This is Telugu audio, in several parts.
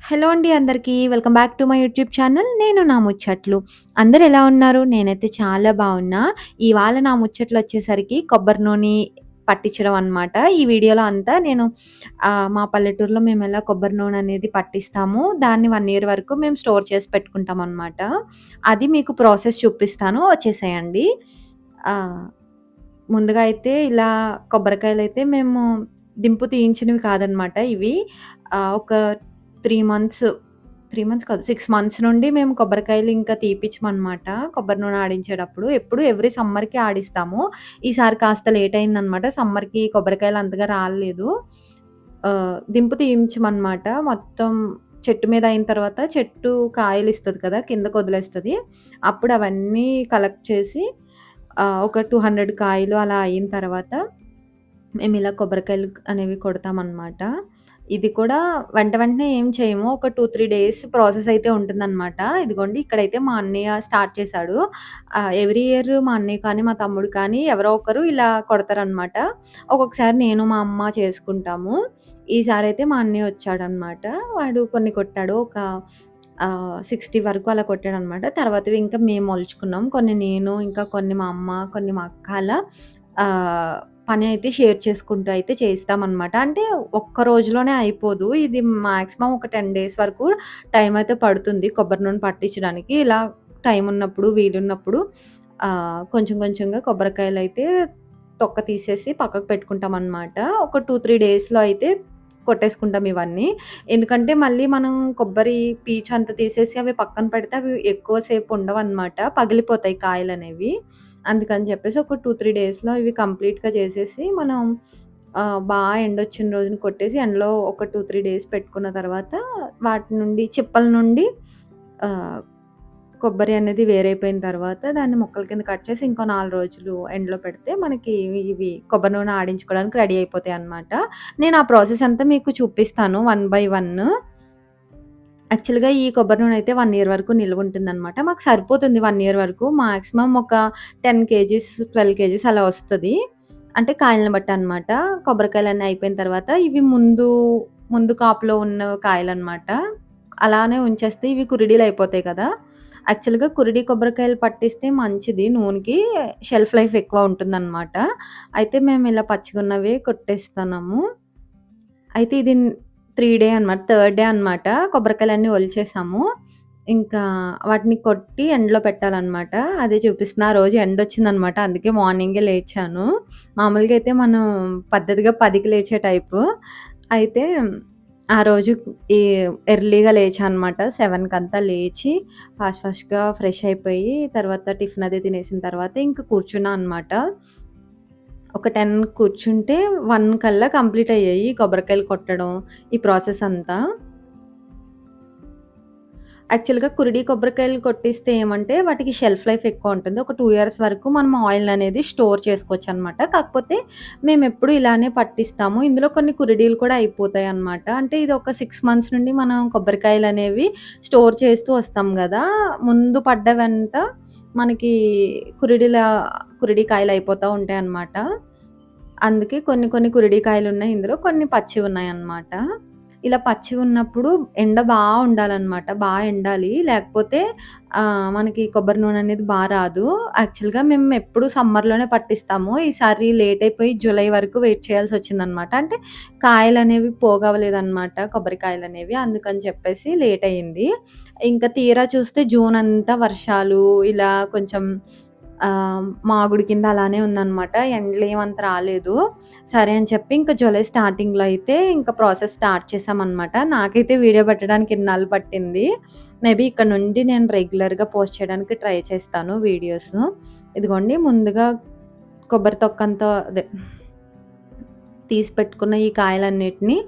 హలో అండి అందరికీ. Welcome back to my YouTube channel. నేను నా ముచ్చట్లు. అందరూ ఎలా ఉన్నారు? నేనైతే చాలా బావున్నా. ఇవాళ నా ముచ్చట్లొచ్చేసరికి కొబ్బరి నూనె పట్టించడం అనమాట. ఈ వీడియోలో అంతా నేను మా పల్లెటూరులో మేమెలా కొబ్బరి నూనె అనేది పట్టిస్తాము. దాన్ని 1 ఇయర్ వరకు మేము స్టోర్ చేసి పెట్టుకుంటామనమాట. అది మీకు ప్రాసెస్ చూపిస్తాను. వచ్చేసేయండి. ఆహ్, ముందుగా అయితే ఇలా కొబ్బరికాయలైతే మేము తీయించినవి కాదనమాట ఇవి. ఒక 3 మంత్స్ 3 మంత్స్ కాదు 6 మంత్స్ నుండి మేము కొబ్బరికాయలు ఇంకా తీపిచ్చమనమాట. కొబ్బరి నూనె ఆడించేటప్పుడు. ఎప్పుడు ఎవ్రీ సమ్మర్‌కి ఆడిస్తాము. ఈసారి కాస్త లేట్ అయిందనమాట. సమ్మర్‌కి కొబ్బరికాయలు అంతగా రాలేదు. తీయించమనమాట. మొత్తం చెట్టు మీద అయిన తర్వాత చెట్టు కాయలిస్తది కదా! కిందకొదిలేస్తది. అప్పుడు అవన్నీ కలెక్ట్ చేసి ఒక 200 కాయలు అలా అయిన తర్వాత మేమిలా కొబ్బరికాయలు అనేవి కొడతామనమాట. ఇది కూడా వెంటనే ఏం చేయము. ఒక 2, 3 డేస్ ప్రాసెస్ అయితే ఉంటుందనమాట. ఇదిగోండి ఇక్కడైతే మా అన్నయ్య స్టార్ట్ చేశాడు. ఎవ్రీ ఇయర్ మా అన్నయ్య కానీ, మా తమ్ముడు కానీ ఎవరో ఒకరు ఇలా కొడతారనమాట. ఒక్కొక్కసారి నేను, మా అమ్మ చేసుకుంటాము. ఈసారైతే మా అన్నయ్య వచ్చాడనమాట. వాడు కొన్ని కొట్టాడు. ఒక 60 వరకు అలా కొట్టాడనమాట. తర్వాతవి ఇంకా మేము మలుచుకున్నాం. కొన్ని నేను, ఇంకా కొన్ని మా అమ్మ, కొన్ని మా అక్క అలా ఆహ్, పని అయితే షేర్ చేసుకుంటూ అయితే చేస్తామనమాట. అంటే ఒక్క రోజులోనే అయిపోదు. ఇది మాక్సిమం ఒక 10 డేస్ వరకు టైం అయితే పడుతుంది కొబ్బరి నూనె పట్టించడానికి. ఇలా టైం ఉన్నప్పుడు, వీలున్నప్పుడు కొంచెం కొంచెంగా కొబ్బరికాయలైతే తొక్క తీసేసి పక్కకు పెట్టుకుంటామనమాట. ఒక 2, 3 డేస్‌లో అయితే కొట్టేసుకుంటాం ఇవన్నీ. ఎందుకంటే మళ్ళీ మనం కొబ్బరి పీచంతా తీసేసి అవి పక్కన పెడితే అవి ఎక్కువ సేపు ఉండవనమాట. పగిలిపోతాయి కాయలనేవి. అందుకని చెప్పేసి ఒక 2, 3 డేస్‌లో ఇవి కంప్లీట్‌గా చేసేసి మనం ఎండొచ్చిన రోజున కొట్టేసి ఎండలో ఒక 2, 3 డేస్ పెట్టుకున్న తర్వాత వాటి నుండి చిప్పల నుండి ఆహ్, కొబ్బరి అనేది వేరైపోయిన తర్వాత దాన్ని ముక్కల కింద కట్ చేసి ఇంకో 4 రోజులు ఎండలో పెడితే మనకి ఇవి కొబ్బరి నూనె ఆడించుకోవడానికి రెడీ అయిపోతాయన్నమాట. నేను ఆ ప్రాసెస్ అంతా మీకు చూపిస్తాను వన్ బై వన్. యాక్చువల్‌గా ఈ కొబ్బరి నూనె అయితే 1 ఇయర్ వరకు నిల్వుంటుందనమాట. మాకు సరిపోతుంది 1 ఇయర్ వరకు. మాక్సిమం ఒక 10 కేజీస్, 12 కేజీస్ అలా వస్తది. అంటే కాయలను బట్టి అనమాట. కొబ్బరికాయలన్నీ అయిపోయిన తర్వాత ఇవి ముందు కాపులో ఉన్న కాయలనమాట. అలానే ఉంచేస్తే ఇవి కురిడీలయిపోతాయి కదా! యాక్చువల్‌గా కురిడి కొబ్బరికాయలు పట్టిస్తే మంచిది నూనెకి. షెల్ఫ్ లైఫ్ ఎక్కువ ఉంటుందనమాట. అయితే మేము ఇలా పచ్చిగున్నవే కొట్టేస్తున్నాము. అయితే ఇది 3 డే అనమాట. థర్డ్ డే అనమాట. కొబ్బరికాయలన్నీ ఒలిచేసాము. ఇంకా వాటిని కొట్టి ఎండలో పెట్టాలనమాట. అదే చూపిస్తున్నా. ఆ రోజు ఎండొచ్చిందనమాట. అందుకే మార్నింగే లేచాను. మామూలుగా అయితే మనం పద్ధతిగా 10కి లేచే టైపు. అయితే ఆ రోజు ఈ ఎర్లీగా లేచా అనమాట. 7కంతా లేచి ఫాస్ట్‌గా ఫ్రెష్ అయిపోయి తర్వాత టిఫిన్ అది తినేసిన తర్వాత ఇంక కూర్చున్నా అనమాట. ఒక 10 కూర్చుంటే 1 కల్లా కంప్లీట్ అయ్యాయి. కొబ్బరికాయలు కొట్టడం, ఈ ప్రాసెస్ అంతా. యాక్చువల్‌గా కురిడి కొబ్బరికాయలు కొట్టిస్తే ఏమంటే వాటికి షెల్ఫ్ లైఫ్ ఎక్కువ ఉంటుంది. ఒక 2 ఇయర్స్ వరకు మనం ఆయిల్ అనేది స్టోర్ చేసుకోవచ్చనమాట. కాకపోతే మేమెప్పుడు ఇలానే పట్టిస్తాము. ఇందులో కొన్ని కురిడీలు కూడా అయిపోతాయన్నమాట. అంటే ఇది ఒక 6 మంత్స్ నుండి మనం కొబ్బరికాయలనేవి స్టోర్ చేస్తూ వస్తాం గదా! ముందు పడ్డవంతా మనకి కురిడిల కురిడి కాయలు అయిపోతా ఉంటాయన్నమాట. అందుకే కొన్ని కొన్ని కురిడి కాయలున్నాయి ఇందులో. కొన్ని పచ్చివున్నాయన్నమాట. ఇలా పచ్చివున్నప్పుడు ఎండ ఉండాలన్నమాట. ఎండాలి. లేకపోతే మనకి కొబ్బరి నూనె అనేది రాదు. యాక్చువల్‌గా మేము ఎప్పుడు సమ్మర్‌లోనే పట్టిస్తాము. ఈసారి లేట్ అయిపోయి జులై వరకు వెయిట్ చేయాల్సొచ్చిందన్నమాట. అంటే కాయలనేవి పోగవ్వలేదన్నమాట కొబ్బరికాయలనేవి. అందుకని చెప్పేసి లేట్ అయింది. ఇంకా తీరా చూస్తే జూన్ అంతా వర్షాలు ఇలా కొంచెం మాగుడు కింద అలానే ఉందనమాట. ఎండలేమంత రాలేదు. సరే అని చెప్పి ఇంక జూలై స్టార్టింగ్‌లో అయితే ఇంక ప్రాసెస్ స్టార్ట్ చేశామనమాట. నాకైతే వీడియో పెట్టడానికి ఇన్నాళ్ళు పట్టింది. మేబీ ఇక్కడ నుండి నేను రెగ్యులర్‌గా పోస్ట్ చేయడానికి ట్రై చేస్తాను వీడియోస్. ఇదిగోండి ముందుగా కొబ్బరి తొక్కంతా అదే తీసి పెట్టుకున్న ఈ కాయలన్నిటిని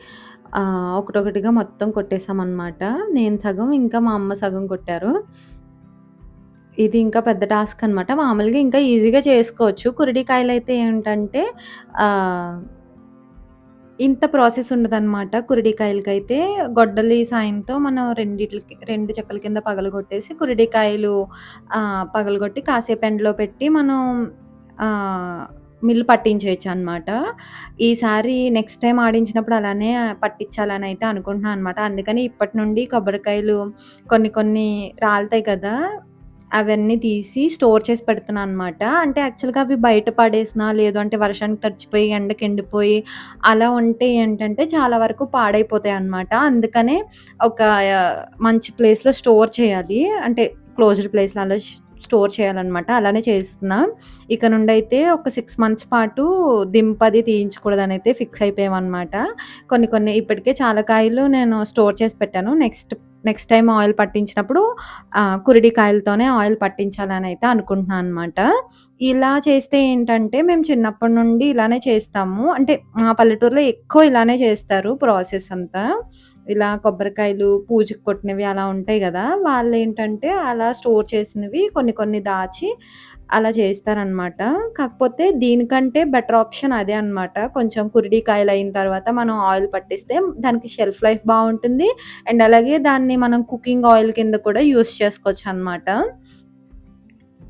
ఒకటొకటిగా మొత్తం కొట్టేసామనమాట. నేను సగం, ఇంకా మా అమ్మ సగం కొట్టారు. ఇది ఇంకా పెద్ద టాస్క్ అనమాట. మామూలుగా ఇంకా ఈజీగా చేసుకోవచ్చు. కురిడికాయలైతే ఏంటంటే ఆహ్, ఇంత ప్రాసెస్ ఉండదనమాట. కురిడికాయలకైతే గొడ్డలి సాయంతో మనం 2 చెక్కల కింద పగలగొట్టేసి కురిడికాయలు పగలగొట్టి కాసేపు ఎండలో పెట్టి మనం ఆహ్, మిల్ పట్టించేయొచ్చనమాట. ఈసారి నెక్స్ట్ టైమ్ ఆడించినప్పుడు అలానే పట్టించాలనయితే అనుకుంటున్నాను అనమాట. అందుకని ఇప్పటి నుండి కొబ్బరికాయలు కొన్ని కొన్ని రాలుతాయి కదా! అవన్నీ తీసి స్టోర్ చేసి పెడుతున్నా అనమాట. అంటే యాక్చువల్‌గా అవి బయట పడేసినా, లేదు అంటే వర్షానికి తడిచిపోయి, ఎండకి ఎండిపోయి అలా ఉంటే ఏంటంటే చాలా వరకు పాడైపోతాయన్నమాట. అందుకనే ఒక మంచి ప్లేస్‌లో స్టోర్ చేయాలి. అంటే క్లోజ్డ్ ప్లేస్‌లో అలా స్టోర్ చేయాలన్నమాట. అలానే చేస్తున్నా. ఇక నుండైతే ఒక 6 మంత్స్ పాటు దింపది తీయించకూడదనైతే ఫిక్స్ అయిపోయామనమాట. కొన్ని కొన్ని ఇప్పటికే చాలా కాయలు నేను స్టోర్ చేసి పెట్టాను. నెక్స్ట్ నెక్స్ట్ టైమ్ ఆయిల్ పట్టించినప్పుడు కురిడి కాయలతోనే ఆయిల్ పట్టించాలనైతే అనుకుంటున్నాను అనమాట. ఇలా చేస్తే ఏంటంటే మేము చిన్నప్పటి నుండి ఇలానే చేస్తాము. అంటే మా పల్లెటూరులో ఎక్కువ ఇలానే చేస్తారు ప్రాసెస్ అంతా. ఇలా కొబ్బరికాయలు పూజకి కొట్టినవి అలా ఉంటాయి గదా! వాళ్ళేంటంటే అలా స్టోర్ చేసినవి కొన్ని కొన్ని దాచి అలా చేస్తారనమాట. కాకపోతే దీనికంటే బెటర్ ఆప్షన్ అదే అనమాట. కొంచెం కురిడి కాయలయిన తర్వాత మనం ఆయిల్ పట్టిస్తే దానికి షెల్ఫ్ లైఫ్ బావుంటుంది. అండ్ అలాగే దాన్ని మనం కుకింగ్ ఆయిల్ కింద కూడా యూజ్ చేసుకోవచ్చనమాట.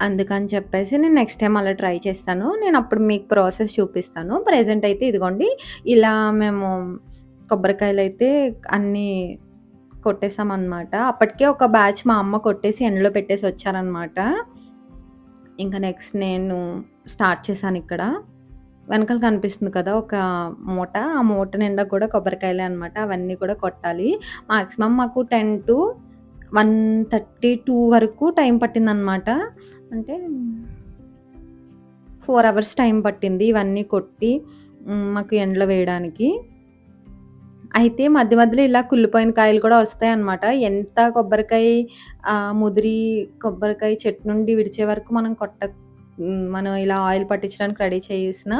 అందుకని చెప్పేసి నేను నెక్స్ట్ టైమ్ అలా ట్రై చేస్తాను. నేనప్పుడు మీకు ప్రాసెస్ చూపిస్తాను. ప్రెజెంట్ అయితే ఇదిగోండి ఇలా మేము కొబ్బరికాయలైతే అన్నీ కొట్టేసామనమాట. అప్పటికే ఒక బ్యాచ్ మా అమ్మ కొట్టేసి ఎండలో పెట్టేసొచ్చారనమాట. ఇంక నెక్స్ట్ నేను స్టార్ట్ చేశానిక్కడ. వెనకాల కనిపిస్తుంది కదా! ఒక మూట. ఆ మూట నిండా కూడా కొబ్బరికాయలే అనమాట. అవన్నీ కూడా కొట్టాలి. మాక్సిమం మాకు 10-1:32 వరకు టైం పట్టిందనమాట. అంటే 4 అవర్స్ టైం పట్టింది ఇవన్నీ కొట్టి మాకు ఎండలో వేయడానికి. అయితే మధ్య మధ్యలో ఇలా కుళ్ళిపోయిన కాయలు కూడా వస్తాయన్నమాట. ఎంత కొబ్బరికాయ ముదిరి కొబ్బరికాయ చెట్టు నుండి విడిచే వరకు మనం ఇలా ఆయిల్ పట్టించడానికి రెడీ చేసినా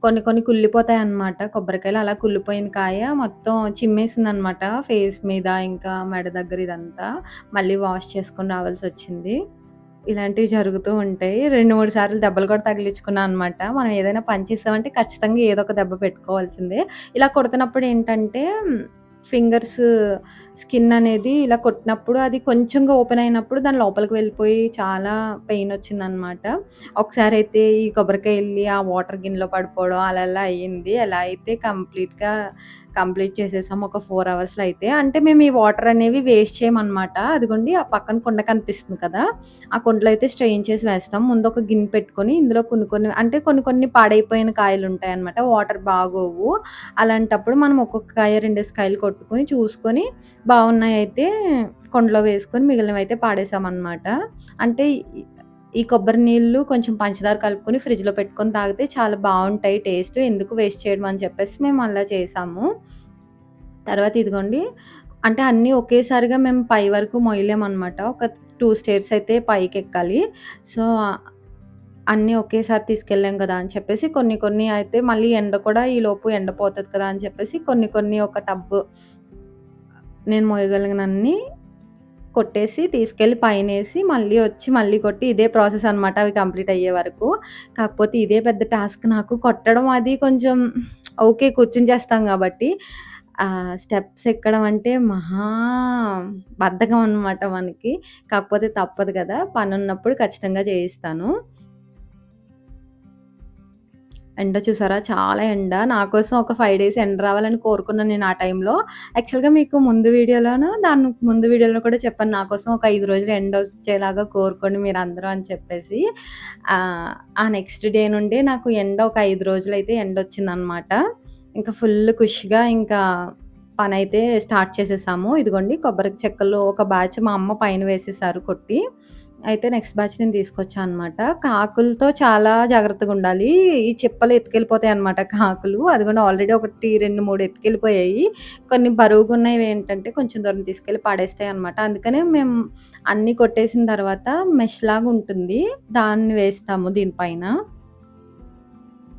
కొన్ని కొన్ని కుళ్ళిపోతాయన్నమాట కొబ్బరికాయలు. అలా కుళ్ళిపోయిన కాయ మొత్తం చిమ్మేసిందన్నమాట ఫేస్ మీద, ఇంకా మెడ దగ్గర ఇదంతా. మళ్ళీ వాష్ చేసుకొని రావాల్సొచ్చింది. ఇలాంటివి జరుగుతూ ఉంటాయి. 2, 3 సార్లు దెబ్బలు కూడా తగిలించుకున్నా అనమాట. మనం ఏదైనా పని చేసామంటే ఖచ్చితంగా ఏదో ఒక దెబ్బ పెట్టుకోవాల్సిందే. ఇలా కొడుతున్నప్పుడు ఏంటంటే ఫింగర్స్ స్కిన్ అనేది ఇలా కొట్టినప్పుడు అది కొంచెంగా ఓపెన్ అయినప్పుడు దాని లోపలికి వెళ్ళిపోయి చాలా పెయినొచ్చిందనమాట. ఒకసారయితే ఈ కొబ్బరికాయ ఎళ్లి ఆ వాటర్ గిన్నెలో పడిపోవడం అలా అలా అయ్యింది. ఎలా అయితే కంప్లీట్ చేసేసాం ఒక 4 అవర్స్‌లో అయితే. అంటే మేము ఈ వాటర్ అనేవి వేస్ట్ చేయమనమాట. అదిగోండి ఆ పక్కన కుండ కనిపిస్తుంది కదా! ఆ కుండలో అయితే స్ట్రెయిన్ చేసి వేస్తాం. ముందు ఒక గిన్నె పెట్టుకొని ఇందులో కొన్ని కొన్ని అంటే కొన్ని కొన్ని పాడైపోయిన కాయలుంటాయన్నమాట. వాటర్ బాగోవు. అలాంటప్పుడు మనం ఒక్కొక్క కాయ, 2 కాయలు కొట్టుకొని చూసుకొని బావున్నాయయితే కుండలో వేసుకొని మిగిలినవైతే పాడేసామనమాట. అంటే ఈ కొబ్బరి నీళ్ళు కొంచెం పంచదార కలుపుకొని ఫ్రిడ్జ్‌లో పెట్టుకొని తాగితే చాలా బావుంటాయి టేస్ట్. ఎందుకు వేస్ట్ చేయడం అని చెప్పేసి మేము అలా చేసాము. తర్వాత ఇదిగోండి అంటే అన్నీ ఒకేసారిగా మేము పై వరకు మొయ్యలేమనమాట. ఒక 2 స్టేర్స్ అయితే పైకెక్కాలి. సో, అన్నీ ఒకేసారి తీసుకెళ్ళాం కదా! అని చెప్పేసి కొన్ని కొన్ని అయితే మళ్ళీ ఎండ కూడా ఈలోపు ఎండపోతది కదా! అని చెప్పేసి కొన్ని కొన్ని ఒక టబ్బు నేను మోయగలిగినన్ని కొట్టేసి, తీసుకెళ్ళి పైనేసి, మళ్ళీ వచ్చి, మళ్ళీ కొట్టి ఇదే ప్రాసెస్ అనమాట అవి కంప్లీట్ అయ్యే వరకు. కాకపోతే ఇదే పెద్ద టాస్క్ నాకు కొట్టడం అది కొంచెం ఓకే. కూర్చొని చేస్తాం గాబట్టి, స్టెప్స్ ఎక్కడం అంటే మహా బద్ధకం అనమాట మనకి. కాకపోతే తప్పదు గదా! పనున్నప్పుడు ఖచ్చితంగా చేయిస్తాను. ఎండ చూసారా? చాలా ఎండ. నా కోసం ఒక 5 డేస్ ఎండ రావాలని కోరుకున్నాను నేను ఆ టైంలో. యాక్చువల్‌గా మీకు ముందు వీడియోలోను, దాని ముందు వీడియోలో కూడా చెప్పాను. నా కోసం ఒక 5 రోజులు ఎండొచ్చేలాగా కోరుకోండి మీరందరూ అని చెప్పేసి. ఆ నెక్స్ట్ డే నుండే నాకు ఎండ ఒక 5 రోజులైతే ఎండొచ్చిందనమాట. ఇంకా ఫుల్ ఖుషిగా ఇంకా పనైతే స్టార్ట్ చేసేసాము. ఇదిగోండి కొబ్బరి చెక్కలు ఒక బ్యాచ్ మా అమ్మ పైన వేసేసారు కొట్టి. అయితే నెక్స్ట్ బ్యాచ్ నేను తీసుకొచ్చా అనమాట. కాకులతో చాలా జాగ్రత్తగుండాలి. ఈ చిప్పలు ఎత్తుకెళ్ళిపోతాయన్నమాట కాకులు. అదిగోండి ఆల్రెడీ ఒకటి 2, 3 ఎత్తుకెళ్ళిపోయాయి. కొన్ని బరువుగున్నవేంటంటే కొంచెం దూరం తీసుకెళ్ళి పడేస్తాయన్నమాట. అందుకనే మేము అన్నీ కొట్టేసిన తర్వాత మెష్‌లాగుంటుంది. దాన్ని వేస్తాము దీనిపైన.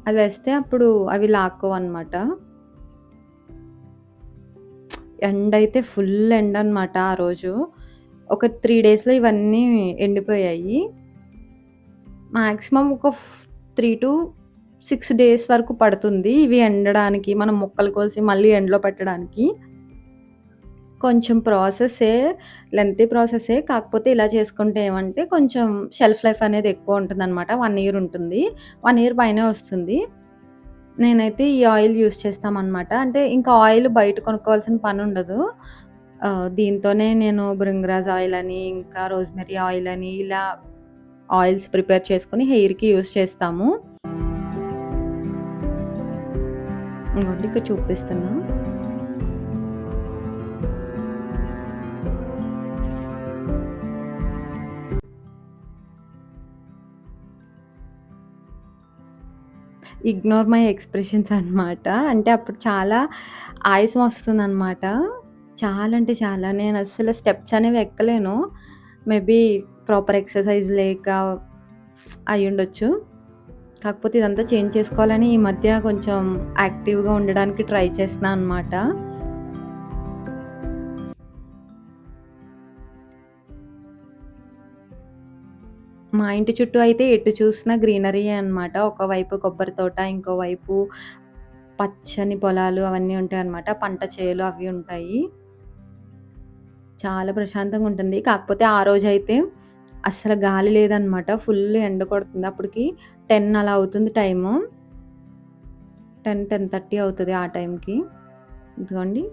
అది వేస్తే అప్పుడు అవి లాక్కోవన్నమాట. ఎండైతే ఫుల్ ఎండనమాట ఆ రోజు. ఒక 3 డేస్‌లో ఇవన్నీ ఎండిపోయాయి. మాక్సిమం ఒక 3-6 డేస్ వరకు పడుతుంది. ఇవి ఎండడానికి, మనం ముక్కలు కోసి మళ్ళీ ఎండలో పెట్టడానికి. కొంచెం ప్రాసెసే, లెంతీ ప్రాసెసే. కాకపోతే ఇలా చేసుకుంటే ఏమంటే కొంచెం షెల్ఫ్ లైఫ్ అనేది ఎక్కువుంటుందనమాట. 1 ఇయర్ ఉంటుంది. 1 ఇయర్ పైనే వస్తుంది. నేనైతే ఈ ఆయిల్ యూజ్ చేస్తామనమాట. అంటే ఇంకా ఆయిల్ బయట కొనుక్కోవాల్సిన పనుండదు. దీంతోనే నేను భృంగరాజ్ ఆయిల్ అని, ఇంకా రోజ్‌మెరీ ఆయిల్ అని ఇలా ఆయిల్స్ ప్రిపేర్ చేసుకొని హెయిర్‌కి యూజ్ చేస్తాము. ఇంగోండి ఇక్కడ చూపిస్తున్నా. ఇగ్నోర్ మై ఎక్స్‌ప్రెషన్స్ అనమాట. అంటే అప్పుడు చాలా ఆయాసం వస్తుందనమాట. చాలా అంటే చాలా. నేనస్సలు స్టెప్స్ అనేవి ఎక్కలేను. మేబీ ప్రాపర్ ఎక్సర్‌సైజ్ లేక అయ్యుండొచ్చు. కాకపోతే ఇదంతా చేంజ్ చేసుకోవాలని ఈ మధ్య కొంచెం యాక్టివ్‌గా ఉండడానికి ట్రై చేస్తున్నా అనమాట. మా ఇంటి చుట్టూ అయితే ఎటు చూసినా గ్రీనరీయే అనమాట. ఒకవైపు కొబ్బరి తోట, ఇంకోవైపు పచ్చని పొలాలు అవన్నీ ఉంటాయన్నమాట. పంట చేలు అవి ఉంటాయి. చాలా ప్రశాంతంగా ఉంటుంది. కాకపోతే ఆ రోజైతే అస్సలు గాలి లేదనమాట. ఫుల్ ఎండ కొడుతుంది. అప్పటికి 10 అలా అవుతుంది టైము. 10, 10:30 అవుతది ఆ టైంకి. ఇదిగోండి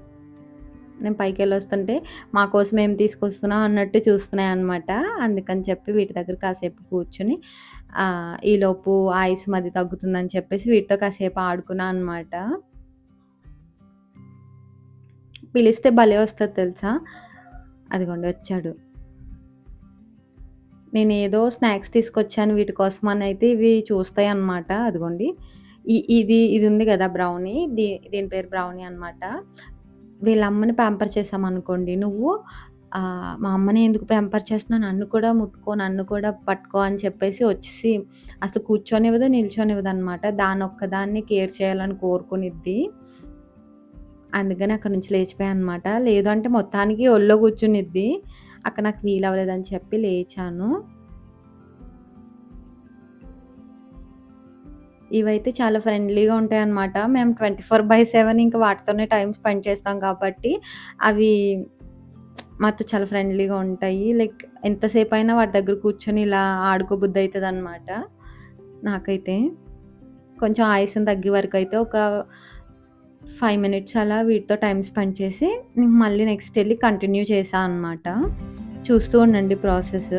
నేను పైకెళ్ళొస్తుంటే మా కోసం ఏం తీసుకొస్తున్నావు అన్నట్టు చూస్తున్నాయన్నమాట. అందుకని చెప్పి వీటి దగ్గర కాసేపు కూర్చొని ఈలోపు ఆయాసం అది తగ్గుతుందని చెప్పేసి వీటితో కాసేపు ఆడుకున్నా అనమాట. పిలిస్తే భలే వస్తది తెలుసా? అదిగోండి వచ్చాడు. నేనేదో స్నాక్స్ తీసుకొచ్చాను వీటి కోసమనయితే ఇవి చూస్తాయన్నమాట. అదిగోండి. ఇది ఉంది గదా! బ్రౌనీ. దీని పేరు బ్రౌనీ అనమాట. వీళ్ళ అమ్మని ప్యాంపర్ చేశామనుకోండి, "నువ్వు మా అమ్మని ఎందుకు ప్యాంపర్ చేస్తున్నావు? నన్ను కూడా ముట్టుకో, నన్ను కూడా పట్టుకో" అని చెప్పేసి వచ్చేసి అసలు కూర్చోనివ్వదు, నిల్చోనివ్వదనమాట. దాన్నొక్కదాన్ని కేర్ చేయాలని కోరుకునిద్ది. అందుకని అక్కడి నుంచి లేచిపోయాననమాట. లేదు అంటే మొత్తానికి ఒళ్ళో కూర్చునిద్ది. అక్కడ నాకు వీలవ్వలేదని చెప్పి లేచాను. ఇవైతే చాలా ఫ్రెండ్లీగా ఉంటాయన్నమాట. మేము 24/7 ఇంక వాటితోనే టైమ్ స్పెండ్ చేస్తాం కాబట్టి, అవి మాతో చాలా ఫ్రెండ్లీగా ఉంటాయి. లైక్ ఎంతసేపయినా వాటి దగ్గర కూర్చొని ఇలా ఆడుకోబుద్దయితదనమాట నాకైతే. కొంచెం ఆయాసం తగ్గే వరకైతే ఒక 5 మినిట్స్ అలా వీటితో టైమ్ స్పెండ్ చేసి, మళ్ళీ నెక్స్ట్ ఎళ్లి కంటిన్యూ చేశా అనమాట. చూస్తూ ఉండండి ప్రాసెస్.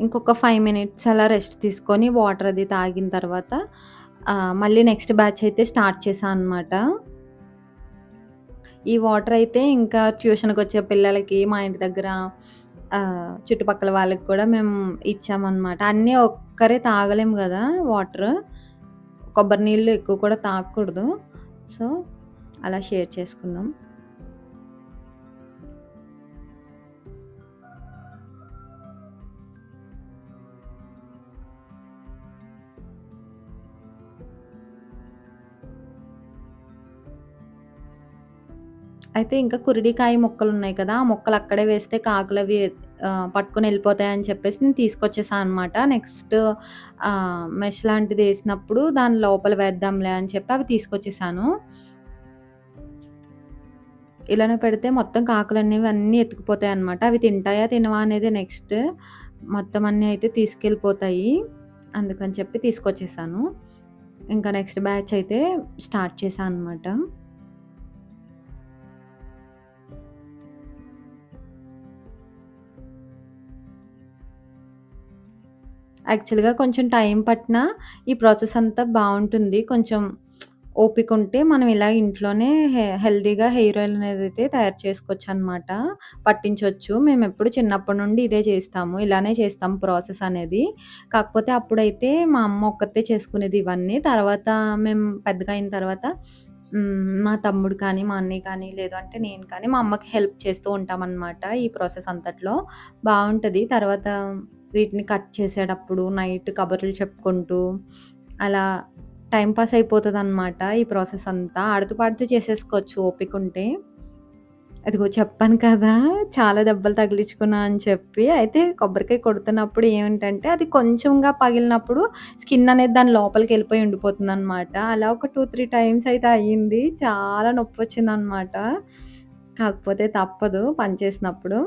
ఇంకొక 5 మినిట్స్ అలా రెస్ట్ తీసుకొని వాటర్ అది తాగిన తర్వాత మళ్ళీ నెక్స్ట్ బ్యాచ్ అయితే స్టార్ట్ చేశా అనమాట. ఈ వాటర్ అయితే ఇంకా ట్యూషన్‌కొచ్చే పిల్లలకి మా ఇంటి దగ్గర చుట్టుపక్కల వాళ్ళకి కూడా మేము ఇచ్చామనమాట. అన్నీ ఒక్కరే తాగలేము గదా! వాటర్. కొబ్బరి నీళ్ళు ఎక్కువ కూడా తాగకూడదు. సో, అలా షేర్ చేసుకున్నాం. అయితే ఇంకా కురిడికాయ ముక్కలున్నాయి కదా! ఆ ముక్కలు అక్కడే వేస్తే కాకులవి పట్టుకొని ఎళ్ళిపోతాయని చెప్పేసి నేను తీసుకొచ్చేసా అనమాట. నెక్స్ట్ మెష్ లాంటిదేసినప్పుడు దాని లోపల వేద్దాంలే అని చెప్పి అవి తీసుకొచ్చేసాను. ఇలానే పెడితే మొత్తం కాకులనేవి అన్నీ ఎత్తుకుపోతాయన్నమాట. అవి తింటాయా? తినవా? అనేది నెక్స్ట్. మొత్తం అన్నీ అయితే తీసుకెళ్ళిపోతాయి. అందుకని చెప్పి తీసుకొచ్చేసాను. ఇంకా నెక్స్ట్ బ్యాచ్ అయితే స్టార్ట్ చేశా అనమాట. యాక్చువల్‌గా కొంచెం టైం పట్టినా ఈ ప్రాసెస్ అంతా బావుంటుంది. కొంచెం ఓపికుంటే మనం ఇలా ఇంట్లోనే హెల్తీగా హెయిర్ ఆయిల్ అనేదైతే తయారు చేసుకోవచ్చనమాట. పట్టించొచ్చు. మేమెప్పుడు చిన్నప్పటి నుండి ఇదే చేస్తాము. ఇలానే చేస్తాం ప్రాసెస్ అనేది. కాకపోతే అప్పుడైతే మా అమ్మ ఒక్కతే చేసుకునేది ఇవన్నీ. తర్వాత మేము పెద్దగా అయిన తర్వాత మా తమ్ముడు కానీ, మా అన్నయ్య కానీ, లేదు అంటే నేను కానీ మా అమ్మకి హెల్ప్ చేస్తూ ఉంటామనమాట. ఈ ప్రాసెస్ అంతట్లో. బావుంటది. తర్వాత వీటిని కట్ చేసేటప్పుడు నైట్ కబుర్లు చెప్పుకుంటూ అలా టైమ్ పాస్ అయిపోతదనమాట. ఈ ప్రాసెస్ అంతా. ఆడుతూ పాడుతూ చేసేసుకోవచ్చు ఓపికుంటే. అదిగో చెప్పాను కదా! చాలా దెబ్బలు తగిలించుకున్నా అని చెప్పి. అయితే కొబ్బరికాయ కొడుతున్నప్పుడు ఏమిటంటే అది కొంచెంగా పగిలినప్పుడు స్కిన్ అనేది దాని లోపలికెళ్ళిపోయి ఉండిపోతుందనమాట. అలా ఒక 2, 3 టైమ్స్ అయితే అయ్యింది. చాలా నొప్పొచ్చిందనమాట. కాకపోతే తప్పదు పని చేసినప్పుడు.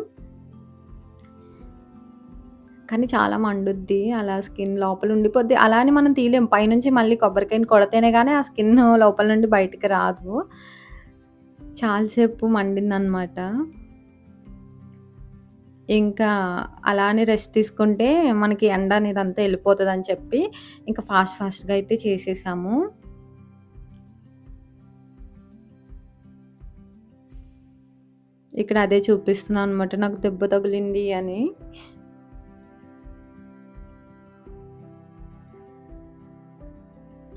కానీ చాలా మండుద్ది. అలా స్కిన్ లోపల ఉండిపోద్ది. అలా అని మనం తీయలేం. పైనుంచి మళ్ళీ కొబ్బరికాయని కొడితేనే గాని ఆ స్కిన్ లోపల నుండి బయటికి రాదు. చాలా సేపు మండిందనమాట. ఇంకా అలా అని రెస్ట్ తీసుకుంటే మనకి ఎండ అనేదంతా ఎళ్ళిపోతదని చెప్పి ఇంకా ఫాస్ట్‌గా అయితే చేసేసాము. ఇక్కడ అదే చూపిస్తున్నా అనమాట. నాకు దెబ్బ తగిలింది అని.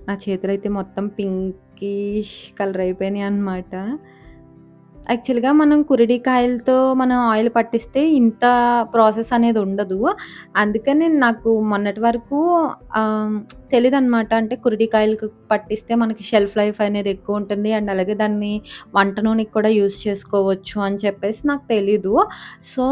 నా చేతులైతే మొత్తం పింకిష్ కలర్ అయిపోయినాయన్నమాట. యాక్చువల్‌గా మనం కురిడికాయలతో మనం ఆయిల్ పట్టిస్తే ఇంత ప్రాసెస్ అనేది ఉండదు. అందుకని నాకు మొన్నటి వరకు ఆహ్, తెలీదనమాట. అంటే కురిడికాయలకు పట్టిస్తే మనకి షెల్ఫ్ లైఫ్ అనేది ఎక్కువుంటుంది. అండ్ అలాగే దాన్ని వంట నూనెకి కూడా యూజ్ చేసుకోవచ్చు అని చెప్పేసి నాకు తెలీదు. సో,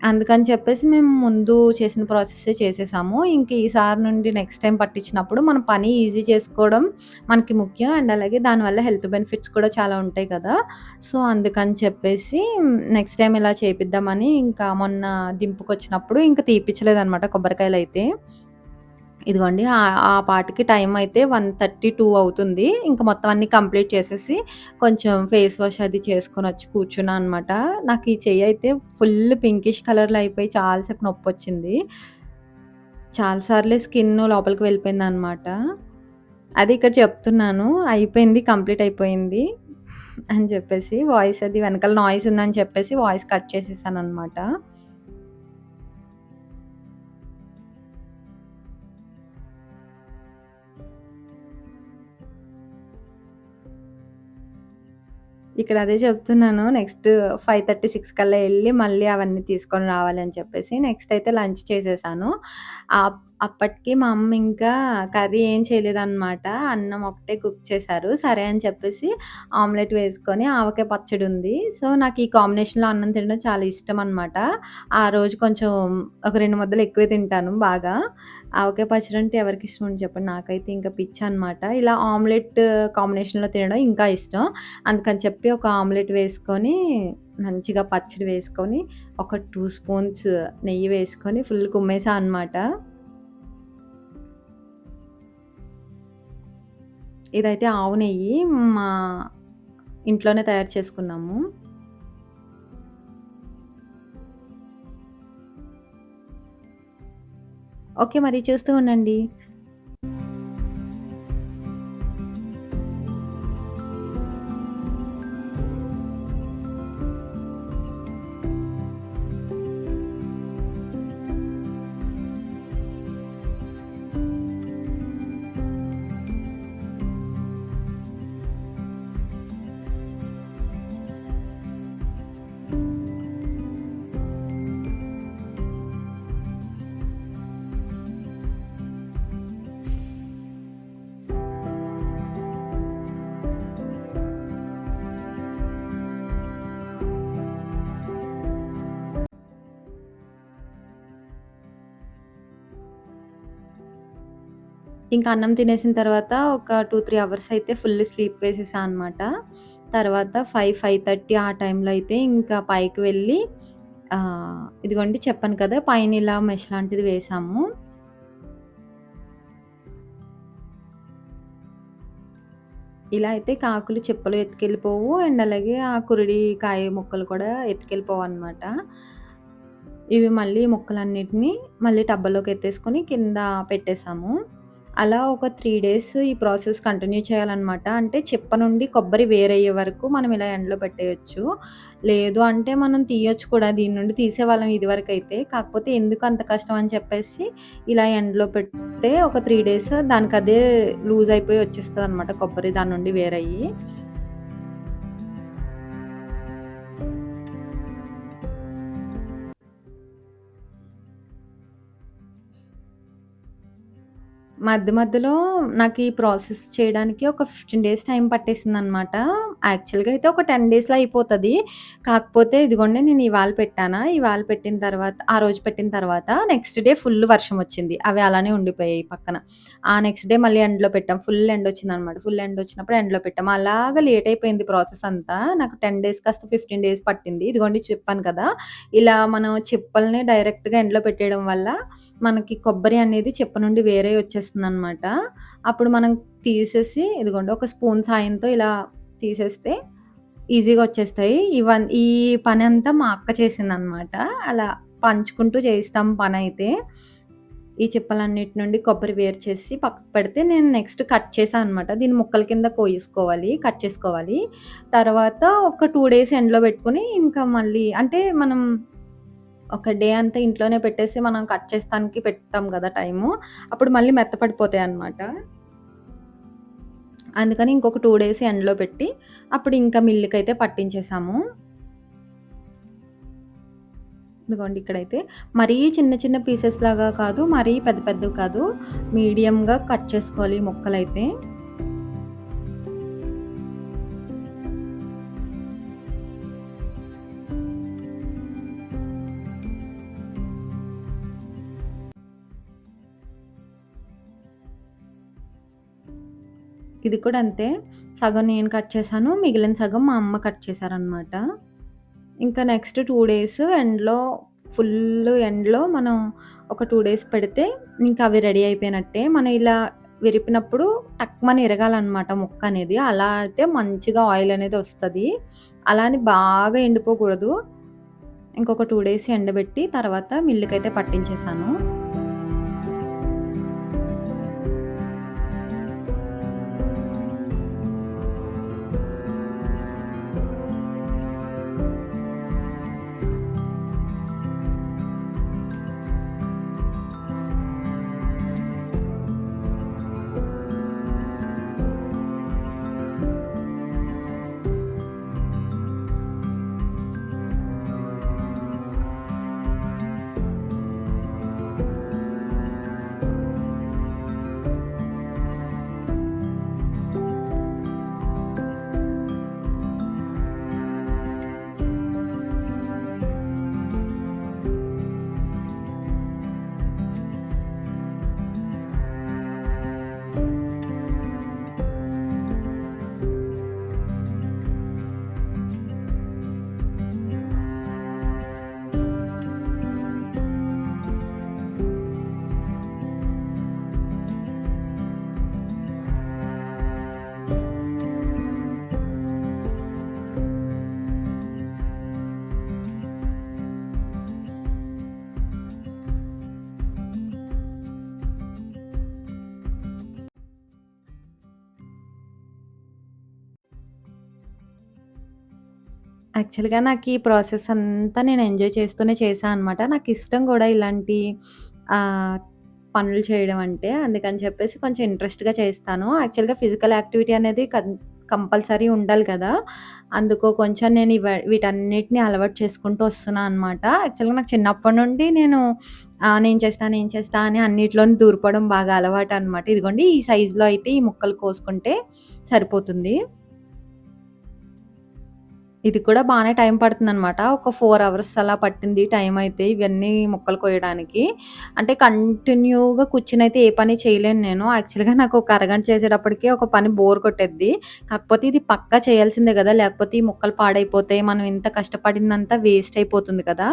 అందుకని చెప్పేసి మేము ముందు చేసిన ప్రాసెసే చేసేసాము. ఇంక ఈసారి నుండి నెక్స్ట్ టైమ్ పట్టించినప్పుడు మన పని ఈజీ చేసుకోవడం మనకి ముఖ్యం. అండ్ అలాగే దానివల్ల హెల్త్ బెనిఫిట్స్ కూడా చాలా ఉంటాయి కదా! సో, అందుకని చెప్పేసి నెక్స్ట్ టైమ్ ఇలా చేపిద్దామని ఇంకా మొన్న దింపుకొచ్చినప్పుడు ఇంక తీపిచ్చలేదనమాట కొబ్బరికాయలైతే. ఇదిగోండి ఆ పాటికి టైమయితే 1:32 అవుతుంది. ఇంక మొత్తం అన్నీ కంప్లీట్ చేసేసి కొంచెం ఫేస్ వాష్ అది చేసుకొనొచ్చి కూర్చున్నా అనమాట. నాకు ఈ చెయ్యయితే ఫుల్ పింకిష్ కలర్‌లో అయిపోయి చాలా సేపు నొప్పొచ్చింది. చాలా సార్లు స్కిన్ లోపలికి వెళ్ళిపోయిందనమాట. అది ఇక్కడ చెప్తున్నాను. అయిపోయింది. కంప్లీట్ అయిపోయింది అని చెప్పేసి. వాయిస్ అది వెనకాల నాయిస్ ఉందని చెప్పేసి వాయిస్ కట్ చేసేసాననమాట. ఇక్కడ అదే చెప్తున్నాను. నెక్స్ట్ 5:36 కల్లా ఎళ్లి మళ్ళీ అవన్నీ తీసుకొని రావాలి అని చెప్పేసి. నెక్స్ట్ అయితే లంచ్ చేసేసాను. అప్పటికి మా అమ్మ ఇంకా కర్రీ ఏం చేయలేదనమాట. అన్నం ఒకటే కుక్ చేశారు. సరే అని చెప్పేసి ఆమ్లెట్ వేసుకొని ఆవకాయ పచ్చడుంది. సో, నాకు ఈ కాంబినేషన్‌లో అన్నం తినడం చాలా ఇష్టమనమాట. ఆ రోజు కొంచెం ఒక 2 ముద్దలు ఎక్కువే తింటాను బాగా. ఆవకాయ పచ్చడంటే ఎవరికిష్టం ఉండదు చెప్పండి. నాకైతే ఇంకా పిచ్చనమాట. ఇలా ఆమ్లెట్ కాంబినేషన్‌లో తినడం ఇంకా ఇష్టం. అందుకని చెప్పి ఒక ఆమ్లెట్ వేసుకొని, మంచిగా పచ్చడి వేసుకొని, ఒక 2 స్పూన్స్ నెయ్యి వేసుకొని ఫుల్ కుమ్మేసా అనమాట. ఇదైతే ఆవు నెయ్యి. మా ఇంట్లోనే తయారు చేసుకున్నాము. ఓకే. మరి చూస్తూ ఉండండి. ఇంకా అన్నం తినేసిన తర్వాత ఒక 2, 3 అవర్స్ అయితే ఫుల్ స్లీప్ వేసేసా అనమాట. తర్వాత 5, 5:30 ఆ టైంలో అయితే ఇంకా పైకి వెళ్ళి ఇదిగోండి చెప్పాను కదా! పైన ఇలా మెష్ లాంటిది వేసాము. ఇలా అయితే కాకులు చిప్పలు ఎత్తుకెళ్ళిపోవు. అండ్ అలాగే ఆ కురిడి కాయ ముక్కలు కూడా ఎత్తుకెళ్ళిపోవనమాట. ఇవి మళ్ళీ ముక్కలన్నిటిని మళ్ళీ టబ్బలోకి ఎత్తేసుకొని కింద పెట్టేసాము. అలా ఒక 3 డేస్ ఈ ప్రాసెస్ కంటిన్యూ చేయాలనమాట. అంటే చిప్ప నుండి కొబ్బరి వేరయ్యే వరకు మనం ఇలా ఎండలో పెట్టేయొచ్చు. లేదు అంటే మనం తీయొచ్చు కూడా. దీని నుండి తీసేవాళ్ళం ఇదివరకైతే. కాకపోతే ఎందుకు అంత కష్టం అని చెప్పేసి ఇలా ఎండలో పెడితే ఒక 3 డేస్ దానికదే లూజ్ అయిపోయి వచ్చేస్తదనమాట కొబ్బరి దాని నుండి వేరయ్యి. మధ్య మధ్యలో నాకీ ప్రాసెస్ చేయడానికి ఒక 15 డేస్ టైం పట్టేసిందనమాట. యాక్చువల్‌గా అయితే ఒక 10 డేస్‌లో అయిపోతది. కాకపోతే ఇదిగోండి నేను ఇవాళ పెట్టానా, ఇవాళ పెట్టిన తర్వాత ఆ రోజు పెట్టిన తర్వాత నెక్స్ట్ డే ఫుల్ వర్షమొచ్చింది. అవి అలానే ఉండిపోయాయి పక్కన. ఆ నెక్స్ట్ డే మళ్ళీ ఎండలో పెట్టాం. ఫుల్ ఎండొచ్చిందనమాట. ఫుల్ ఎండొచ్చినప్పుడు ఎండలో పెట్టాం. అలాగా లేట్ అయిపోయింది ప్రాసెస్ అంతా. నాకు 10 డేస్ కాస్త 15 డేస్ పట్టింది. ఇదిగోండి చెప్పాను కదా! ఇలా మనం చిప్పల్ని డైరెక్ట్‌గా ఎండలో పెట్టేయడం వల్ల మనకి కొబ్బరి అనేది చిప్ప నుండి వేరే వచ్చేస్తుందనమాట. అప్పుడు మనం తీసేసి ఇదిగోండి ఒక స్పూన్ సాయంతో ఇలా తీసేస్తే ఈజీగా వచ్చేస్తాయి. ఈ పనంతా మా అక్క చేసిందనమాట. అలా పంచుకుంటూ చేయిస్తాం పనైతే. ఈ చిప్పలన్నిటి నుండి కొబ్బరి వేరు చేసి పక్కకు పెడితే నేను నెక్స్ట్ కట్ చేశా అనమాట. దీన్ని ముక్కల కింద కోసుకోవాలి, కట్ చేసుకోవాలి. తర్వాత ఒక 2 డేస్ ఎండలో పెట్టుకొని ఇంకా మళ్ళీ అంటే మనం ఒక డే అంతా ఇంట్లోనే పెట్టేసి మనం కట్ చేస్తానికి పెడతాం గదా టైము. అప్పుడు మళ్ళీ మెత్తపడిపోతాయన్నమాట. అందుకని ఇంకొక 2 డేస్ ఎండలో పెట్టి, అప్పుడు ఇంకా మిల్లుకైతే పట్టించేసాము. ఇదిగోండి ఇక్కడైతే మరీ చిన్న చిన్న పీసెస్ లాగా కాదు, మరీ పెద్ద పెద్దవి కాదు. మీడియంగా కట్ చేసుకోవాలి ముక్కలైతే. ఇది కూడా అంతే. సగం నేను కట్ చేశాను. మిగిలిన సగం మా అమ్మ కట్ చేశారనమాట. ఇంకా నెక్స్ట్ 2 డేస్ ఎండలో మనం ఒక 2 డేస్ పెడితే ఇంకా అవి రెడీ అయిపోయినట్టే. మనం ఇలా విరిపినప్పుడు టక్‌మని ఇరగాలనమాట ముక్కనేది. అలా అయితే మంచిగా ఆయిల్ అనేది ఒస్తది. అలా అని బాగా ఎండిపోకూడదు. ఇంకొక 2 డేస్ ఎండబెట్టి తర్వాత మిల్లుకైతే పట్టించేసాను. యాక్చువల్‌గా నాకీ ప్రాసెస్ అంతా నేను ఎంజాయ్ చేస్తూనే చేశా అనమాట. నాకిష్టం గూడా ఇలాంటి ఆహ్, పనులు చేయడం అంటే. అందుకని చెప్పేసి కొంచెం ఇంట్రెస్ట్‌గా చేస్తాను. యాక్చువల్‌గా ఫిజికల్ యాక్టివిటీ అనేది కంపల్సరీ ఉండాలి కదా! అందుకు కొంచెం నేను వీటన్నిటిని అలవాటు చేసుకుంటూ వస్తున్నా అనమాట. యాక్చువల్‌గా నాకు చిన్నప్పటి నుండి నేను చేస్తా అని అన్నిట్లోని దూరిపోవడం బాగా అలవాటనమాట. ఇదిగోండి ఈ సైజులో అయితే ఈ ముక్కలు కోసుకుంటే సరిపోతుంది. ఇది కూడా బానే టైం పడుతుందనమాట. ఒక 4 అవర్స్ అలా పట్టింది టైమయితే ఇవన్నీ ముక్కలు కోయడానికి. అంటే కంటిన్యూగా కూర్చొనైతే ఏ పని చేయలేను నేను. యాక్చువల్‌గా నాకు ఒక అరగంట చేసేటప్పటికే ఒక పని బోర్ కొట్టేద్ది. కాకపోతే ఇది పక్కా చేయాల్సిందే గదా! లేకపోతే ఈ ముక్కలు పాడైపోతాయి. మనం ఇంత కష్టపడిందంతా వేస్ట్ అయిపోతుంది కదా!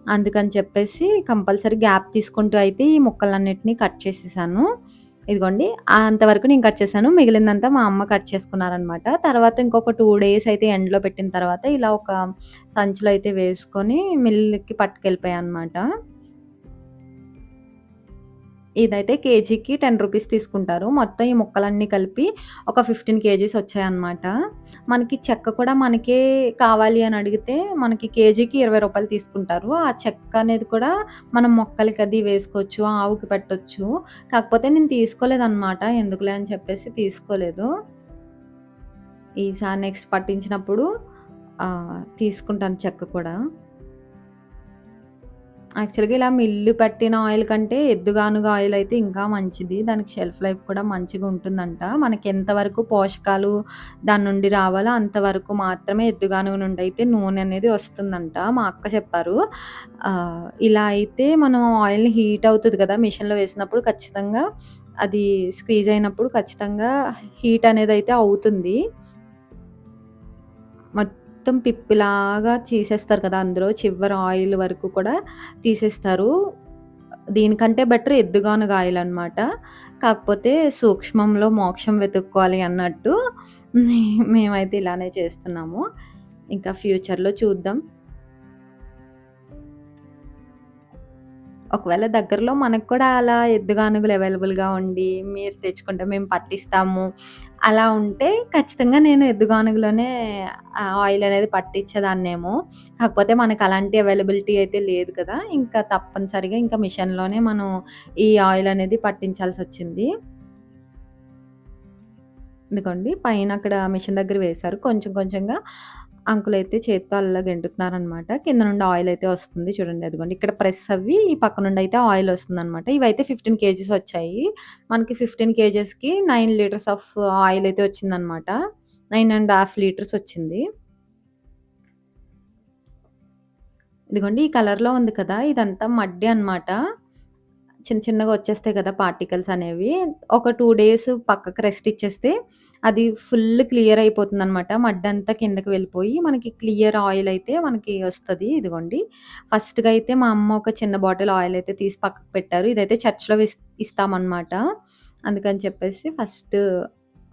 అందుకని చెప్పేసి కంపల్సరీ గ్యాప్ తీసుకుంటూ అయితే ఈ ముక్కలన్నిటిని కట్ చేసేసాను. ఇదిగోండి అంతవరకు నేను కట్ చేశాను. మిగిలిందంతా మా అమ్మ కట్ చేసుకున్నారనమాట. తర్వాత ఇంకొక 2 డేస్ అయితే ఎండలో పెట్టిన తర్వాత ఇలా ఒక సంచిలో అయితే వేసుకొని మిల్లుకి పట్టుకెళ్ళిపోయా అనమాట. ఇదైతే కేజీకి రూ. 10 తీసుకుంటారు. మొత్తం ఈ ముక్కలన్నీ కలిపి ఒక 15 కేజీస్ వచ్చాయన్నమాట. మనకి చెక్క కూడా మనకే కావాలి అని అడిగితే మనకి కేజీకి రూ. 20 తీసుకుంటారు. ఆ చెక్క అనేది కూడా మనం మొక్కలకి అది వేసుకోవచ్చు. ఆవుకి పెట్టొచ్చు. కాకపోతే నేను తీసుకోలేదన్నమాట. ఎందుకులే అని చెప్పేసి తీసుకోలేదు. ఈసారి నెక్స్ట్ పట్టించినప్పుడు తీసుకుంటాను చెక్క కూడా. యాక్చువల్‌గా ఇలా మిల్లు పట్టిన ఆయిల్ కంటే ఎద్దుగానుగ ఆయిల్ అయితే ఇంకా మంచిది. దానికి షెల్ఫ్ లైఫ్ కూడా మంచిగా ఉంటుందంట. మనకి ఎంతవరకు పోషకాలు దాని నుండి రావాలో అంతవరకు మాత్రమే ఎద్దుగానుగ నుండి అయితే నూనె అనేది వస్తుందంట. మా అక్క చెప్పారు. ఇలా అయితే మనం ఆయిల్‌ని హీట్ అవుతది కదా! మిషన్‌లో వేసినప్పుడు ఖచ్చితంగా అది స్క్వీజ్ అయినప్పుడు ఖచ్చితంగా హీట్ అనేదైతే అవుతుంది. మొత్తం పిప్పిలాగా తీసేస్తారు కదా! అందులో చివరి ఆయిల్ వరకు కూడా తీసేస్తారు. దీనికంటే బెటర్ ఎద్దుగానుగ ఆయిలనమాట. కాకపోతే సూక్ష్మంలో మోక్షం వెతుక్కోవాలి అన్నట్టు మే మేమైతే ఇలానే చేస్తున్నాము. ఇంకా ఫ్యూచర్‌లో చూద్దాం. ఒకవేళ దగ్గరలో మనకు కూడా అలా ఎద్దుగానుగలు అవైలబుల్‌గా ఉండి, మీరు తెచ్చుకుంటే మేము పట్టిస్తాము. అలా ఉంటే ఖచ్చితంగా నేను ఎద్దుగానుగలోనే ఆయిల్ అనేది పట్టించేదాన్నేమో. కాకపోతే మనకు అలాంటి అవైలబిలిటీ అయితే లేదు కదా! ఇంకా తప్పనిసరిగా ఇంకా మిషన్‌లోనే మనం ఈ ఆయిల్ అనేది పట్టించాల్సొచ్చింది. ఇదిగోండి పైన అక్కడ మిషన్ దగ్గర వేశారు. కొంచెం కొంచెంగా అంకులైతే చేత్తో అలా గెంటుతున్నారనమాట. కింద నుండి ఆయిలయితే వస్తుంది చూడండి అదిగోండి. ఇక్కడ ప్రెస్ అవ్వి ఈ పక్క నుండయితే ఆయిలొస్తుందనమాట. ఇవైతే 15 కేజీస్ వచ్చాయి. మనకి 15 కేజెస్‌కి 9 లీటర్స్ ఆఫ్ ఆయిలయితే వచ్చిందనమాట. 9 ½ లీటర్స్ వచ్చింది. ఇదిగోండి ఈ కలర్‌లో ఉంది కదా! ఇదంతా మడ్డే అనమాట. చిన్న చిన్నగా వచ్చేస్తాయి కదా! పార్టికల్స్ అనేవి. ఒక 2 డేస్ పక్కకు రెస్ట్ ఇచ్చేస్తే అది ఫుల్ క్లియర్ అయిపోతుందనమాట. మడ్డంతా కిందకి వెళ్ళిపోయి మనకి క్లియర్ ఆయిల్ అయితే మనకి వస్తది. ఇదిగోండి. ఫస్ట్‌గా అయితే మా అమ్మ ఒక చిన్న బాటిల్ ఆయిల్ అయితే తీసి పక్కకు పెట్టారు. ఇదైతే చర్చ్‌లో ఇస్తామనమాట. అందుకని చెప్పేసి ఫస్ట్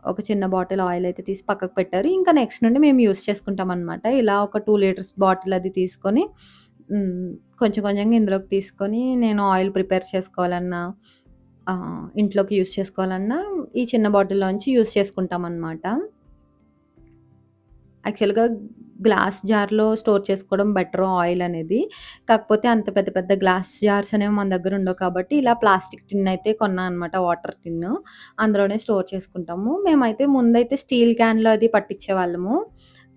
ఒక చిన్న బాటిల్ ఆయిల్ అయితే తీసి పక్కకు పెట్టారు. ఇంకా నెక్స్ట్ నుండి మేము యూజ్ చేసుకుంటామనమాట. ఇలా ఒక 2 లీటర్స్ బాటిల్ అది తీసుకొని హ్మ్. కొంచెం కొంచెంగా ఇందులోకి తీసుకొని నేను ఆయిల్ ప్రిపేర్ చేసుకోవాలన్నా, ఇంట్లోకి యూజ్ చేసుకోవాలన్నా ఈ చిన్న బాటిల్‌లోంచి యూజ్ చేసుకుంటామనమాట. యాక్చువల్‌గా గ్లాస్ జార్‌లో స్టోర్ చేసుకోవడం బెటర్ ఆయిల్ అనేది. కాకపోతే అంత పెద్ద పెద్ద గ్లాస్ జార్స్ అనేవి మన దగ్గర ఉండవు కాబట్టి ఇలా ప్లాస్టిక్ టిన్ అయితే కొన్నా అనమాట వాటర్ టిన్ను. అందులోనే స్టోర్ చేసుకుంటాము. మేమైతే ముందైతే స్టీల్ క్యాన్‌లో అది పట్టించేవాళ్ళము.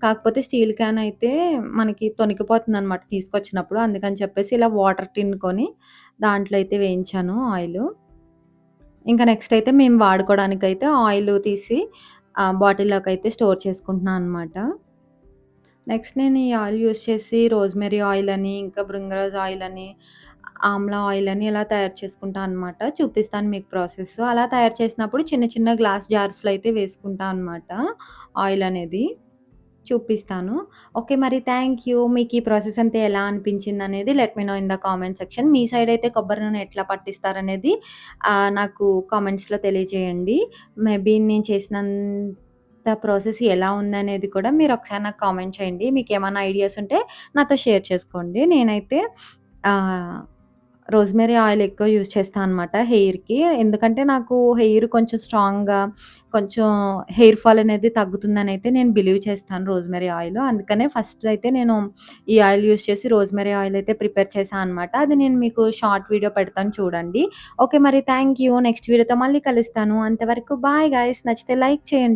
కాకపోతే స్టీల్ క్యాన్ అయితే మనకి తొనికిపోతుందనమాట తీసుకొచ్చినప్పుడు. అందుకని చెప్పేసి ఇలా వాటర్ టిన్ కొని దాంట్లో అయితే వేయించాను ఆయిలు. ఇంకా నెక్స్ట్ అయితే మేము వాడుకోవడానికైతే ఆయిలు తీసి బాటిల్‌లోకైతే స్టోర్ చేసుకుంటున్నా అనమాట. నెక్స్ట్ నేను ఈ ఆయిల్ యూజ్ చేసి రోజ్‌మెరీ ఆయిలని, ఇంకా భృంగరాజ్ ఆయిలని, ఆమ్లా ఆయిలని ఇలా తయారు చేసుకుంటా అనమాట. చూపిస్తాను మీకు ప్రాసెస్. అలా తయారు చేసినప్పుడు చిన్న చిన్న గ్లాస్ జార్స్‌లో అయితే వేసుకుంటా అనమాట ఆయిలనేది. చూపిస్తాను. ఓకే. మరి థాంక్ యూ. మీకీ ప్రాసెస్ అంతా ఎలా అనిపించిందనేది let me know in the comment section. మీ సైడ్ అయితే కొబ్బరి నూనె ఎట్లా పట్టిస్తారనేది నాకు కామెంట్స్‌లో తెలియజేయండి. మేబీ నేను చేసినంత ప్రాసెస్ ఎలా ఉందనేది కూడా మీరొకసారి నాకు కామెంట్ చేయండి. మీకేమన్నా ఐడియాస్ ఉంటే నాతో షేర్ చేసుకోండి. నేనైతే ఆహ్, రోజ్‌మెరీ ఆయిల్ ఎక్కువ యూజ్ చేస్తా అనమాట హెయిర్‌కి. ఎందుకంటే నాకు హెయిర్ కొంచెం స్ట్రాంగ్‌గా, కొంచెం హెయిర్ ఫాల్ అనేది తగ్గుతుందనైతే నేను బిలీవ్ చేస్తాను రోజ్‌మెరీ ఆయిల్. అందుకనే ఫస్ట్ అయితే నేను ఈ ఆయిల్ యూజ్ చేసి రోజ్‌మెరీ ఆయిల్ అయితే ప్రిపేర్ చేశా అనమాట. అది నేను మీకు షార్ట్ వీడియో పెడతాను చూడండి. ఓకే. మరి థాంక్ యూ. నెక్స్ట్ వీడియోతో మళ్ళీ కలుస్తాను. అంతవరకు బాయ్ గైస్. నచ్చితే లైక్ చేయండి.